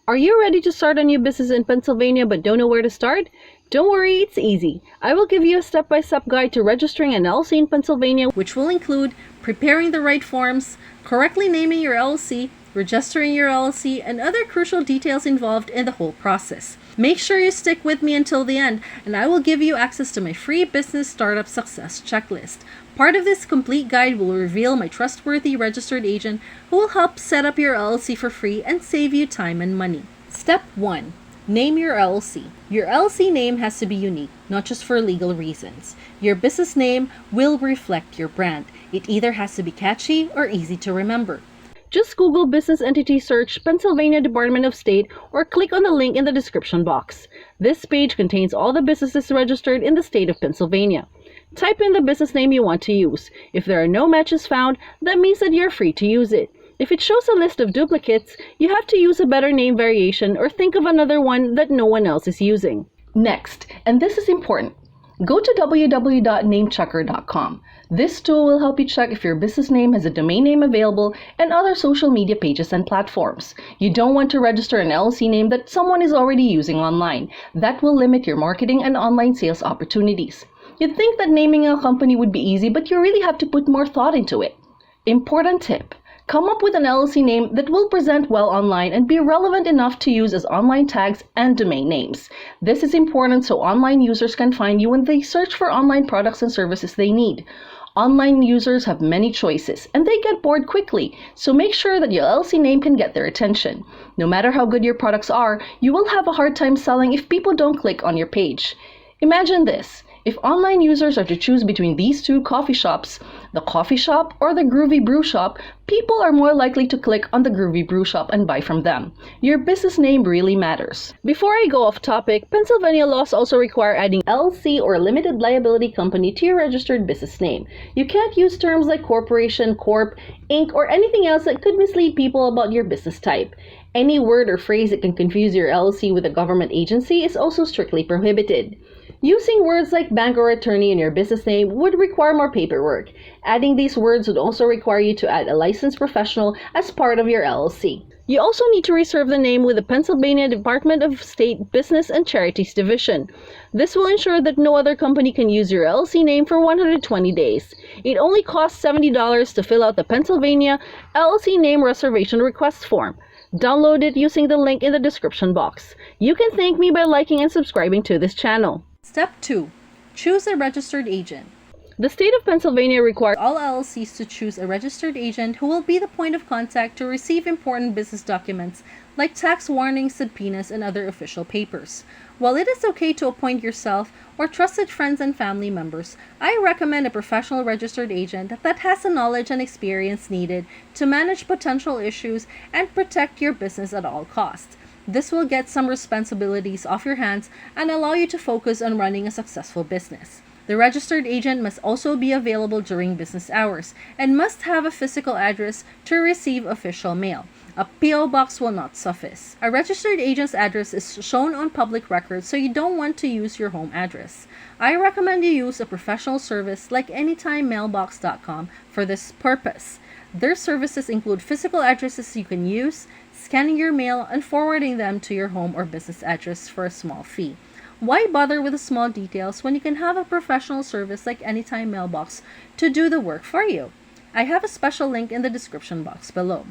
Are you ready to start a new business in Pennsylvania but don't know where to start? Don't worry, it's easy. I will give you a step-by-step guide to registering an LLC in Pennsylvania, which will include preparing the right forms, correctly naming your LLC, registering your LLC, and other crucial details involved in the whole process. Make sure you stick with me until the end, and I will give you access to my free business startup success checklist. Part of this complete guide will reveal my trustworthy registered agent who will help set up your LLC for free and save you time and money. Step 1. Name your LLC. Your LLC name has to be unique, not just for legal reasons. Your business name will reflect your brand. It either has to be catchy or easy to remember. Just Google Business Entity Search Pennsylvania Department of State or click on the link in the description box. This page contains all the businesses registered in the state of Pennsylvania. Type in the business name you want to use. If there are no matches found, that means that you're free to use it. If it shows a list of duplicates, you have to use a better name variation or think of another one that no one else is using. Next, and this is important, go to www.namechecker.com. This tool will help you check if your business name has a domain name available and other social media pages and platforms. You don't want to register an LLC name that someone is already using online. That will limit your marketing and online sales opportunities. You'd think that naming a company would be easy, but you really have to put more thought into it. Important tip. Come up with an LLC name that will present well online and be relevant enough to use as online tags and domain names. This is important so online users can find you when they search for online products and services they need. Online users have many choices and they get bored quickly, so make sure that your LLC name can get their attention. No matter how good your products are, you will have a hard time selling if people don't click on your page. Imagine this. If online users are to choose between these two coffee shops, the coffee shop or the Groovy Brew Shop, people are more likely to click on the Groovy Brew Shop and buy from them. Your business name really matters. Before I go off topic, Pennsylvania laws also require adding LLC or limited liability company to your registered business name. You can't use terms like corporation, corp, inc, or anything else that could mislead people about your business type. Any word or phrase that can confuse your LLC with a government agency is also strictly prohibited. Using words like bank or attorney in your business name would require more paperwork. Adding these words would also require you to add a licensed professional as part of your LLC. You also need to reserve the name with the Pennsylvania Department of State Business and Charities Division. This will ensure that no other company can use your LLC name for 120 days. It only costs $70 to fill out the Pennsylvania LLC Name Reservation Request form. Download it using the link in the description box. You can thank me by liking and subscribing to this channel. Step 2. Choose a registered agent. The state of Pennsylvania requires all LLCs to choose a registered agent who will be the point of contact to receive important business documents like tax warnings, subpoenas, and other official papers. While it is okay to appoint yourself or trusted friends and family members, I recommend a professional registered agent that has the knowledge and experience needed to manage potential issues and protect your business at all costs. This will get some responsibilities off your hands and allow you to focus on running a successful business. The registered agent must also be available during business hours and must have a physical address to receive official mail. A P.O. box will not suffice. A registered agent's address is shown on public records, so you don't want to use your home address. I recommend you use a professional service like AnytimeMailbox.com for this purpose. Their services include physical addresses you can use, scanning your mail, and forwarding them to your home or business address for a small fee. Why bother with the small details when you can have a professional service like Anytime Mailbox to do the work for you? I have a special link in the description box below.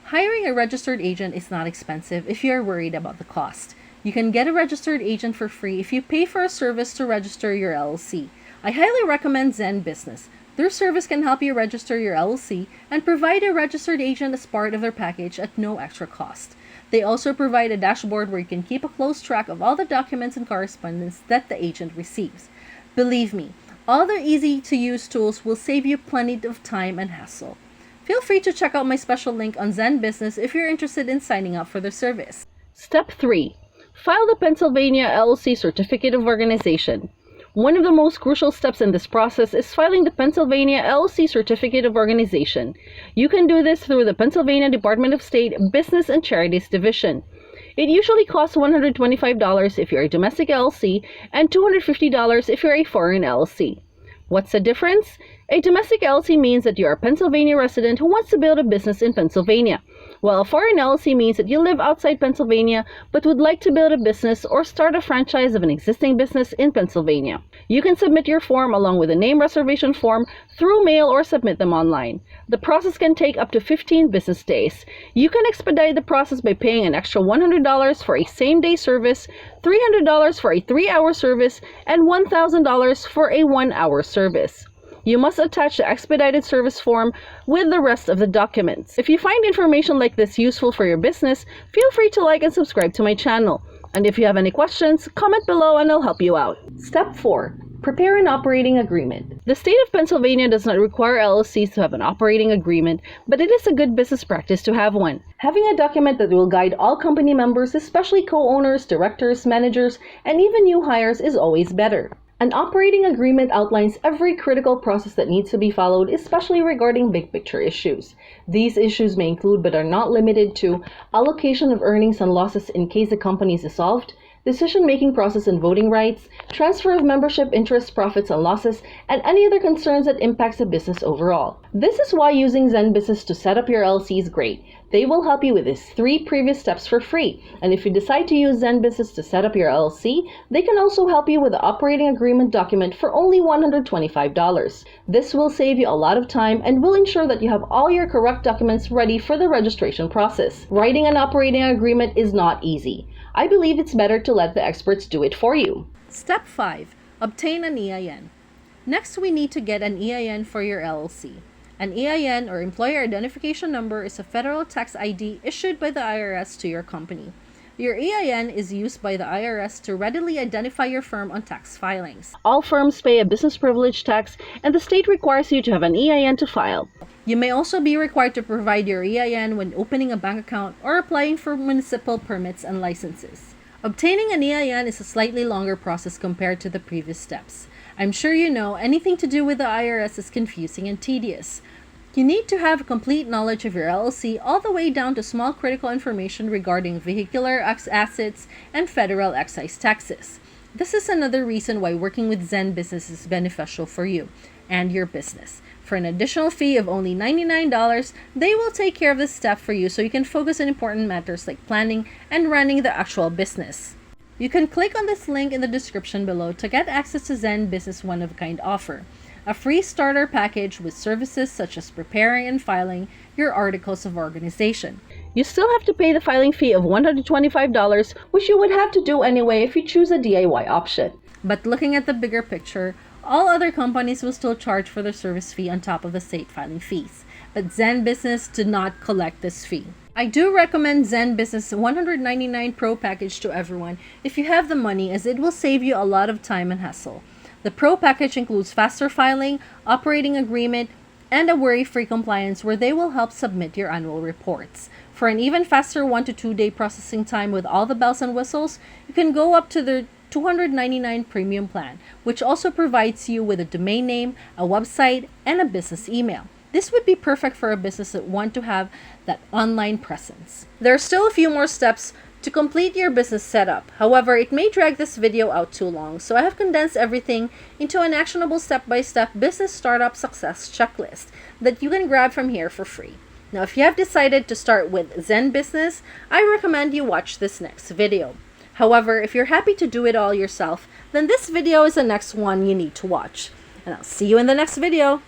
Hiring a registered agent is not expensive if you are worried about the cost. You can get a registered agent for free if you pay for a service to register your LLC. I highly recommend Zen Business. Their service can help you register your LLC and provide a registered agent as part of their package at no extra cost. They also provide a dashboard where you can keep a close track of all the documents and correspondence that the agent receives. Believe me, all their easy-to-use tools will save you plenty of time and hassle. Feel free to check out my special link on Zen Business if you're interested in signing up for their service. Step 3. File the Pennsylvania LLC Certificate of Organization. One of the most crucial steps in this process is filing the Pennsylvania LLC Certificate of Organization. You can do this through the Pennsylvania Department of State Business and Charities Division. It usually costs $125 if you're a domestic LLC and $250 if you're a foreign LLC. What's the difference? A domestic LLC means that you are a Pennsylvania resident who wants to build a business in Pennsylvania, while a foreign LLC means that you live outside Pennsylvania but would like to build a business or start a franchise of an existing business in Pennsylvania. You can submit your form along with a name reservation form through mail or submit them online. The process can take up to 15 business days. You can expedite the process by paying an extra $100 for a same-day service, $300 for a 3-hour service, and $1,000 for a 1-hour service. You must attach the expedited service form with the rest of the documents. If you find information like this useful for your business, feel free to like and subscribe to my channel. And if you have any questions, comment below and I'll help you out. Step 4. Prepare an operating agreement. The state of Pennsylvania does not require LLCs to have an operating agreement, but it is a good business practice to have one. Having a document that will guide all company members, especially co-owners, directors, managers, and even new hires is always better. An operating agreement outlines every critical process that needs to be followed, especially regarding big picture issues. These issues may include, but are not limited to, allocation of earnings and losses in case the company is dissolved, decision-making process and voting rights, transfer of membership interests, profits and losses, and any other concerns that impacts the business overall. This is why using Zen Business to set up your LLC is great. They will help you with these 3 previous steps for free. And if you decide to use Zen Business to set up your LLC, they can also help you with the operating agreement document for only $125. This will save you a lot of time and will ensure that you have all your correct documents ready for the registration process. Writing an operating agreement is not easy. I believe it's better to let the experts do it for you. Step 5. Obtain an EIN. Next, we need to get an EIN for your LLC. An EIN, or Employer Identification Number, is a federal tax ID issued by the IRS to your company. Your EIN is used by the IRS to readily identify your firm on tax filings. All firms pay a business privilege tax, and the state requires you to have an EIN to file. You may also be required to provide your EIN when opening a bank account or applying for municipal permits and licenses. Obtaining an EIN is a slightly longer process compared to the previous steps. I'm sure you know anything to do with the IRS is confusing and tedious. You need to have complete knowledge of your LLC all the way down to small critical information regarding vehicular assets and federal excise taxes. This is another reason why working with Zen Business is beneficial for you and your business. For an additional fee of only $99, they will take care of this step for you so you can focus on important matters like planning and running the actual business. You can click on this link in the description below to get access to Zen Business one-of-a-kind offer, a free starter package with services such as preparing and filing your articles of organization. You still have to pay the filing fee of $125, which you would have to do anyway if you choose a DIY option. But looking at the bigger picture, all other companies will still charge for their service fee on top of the state filing fees. But Zen Business did not collect this fee. I do recommend Zen Business 199 Pro package to everyone if you have the money, as it will save you a lot of time and hassle. The Pro package includes faster filing, operating agreement, and a worry-free compliance where they will help submit your annual reports. For an even faster 1 to 2 day processing time with all the bells and whistles, you can go up to the $299 premium plan, which also provides you with a domain name, a website, and a business email. This would be perfect for a business that want to have that online presence. There are still a few more steps to complete your business setup. However, it may drag this video out too long, so I have condensed everything into an actionable step-by-step business startup success checklist that you can grab from here for free. Now, if you have decided to start with Zen Business, I recommend you watch this next video. However, if you're happy to do it all yourself, then this video is the next one you need to watch. And I'll see you in the next video.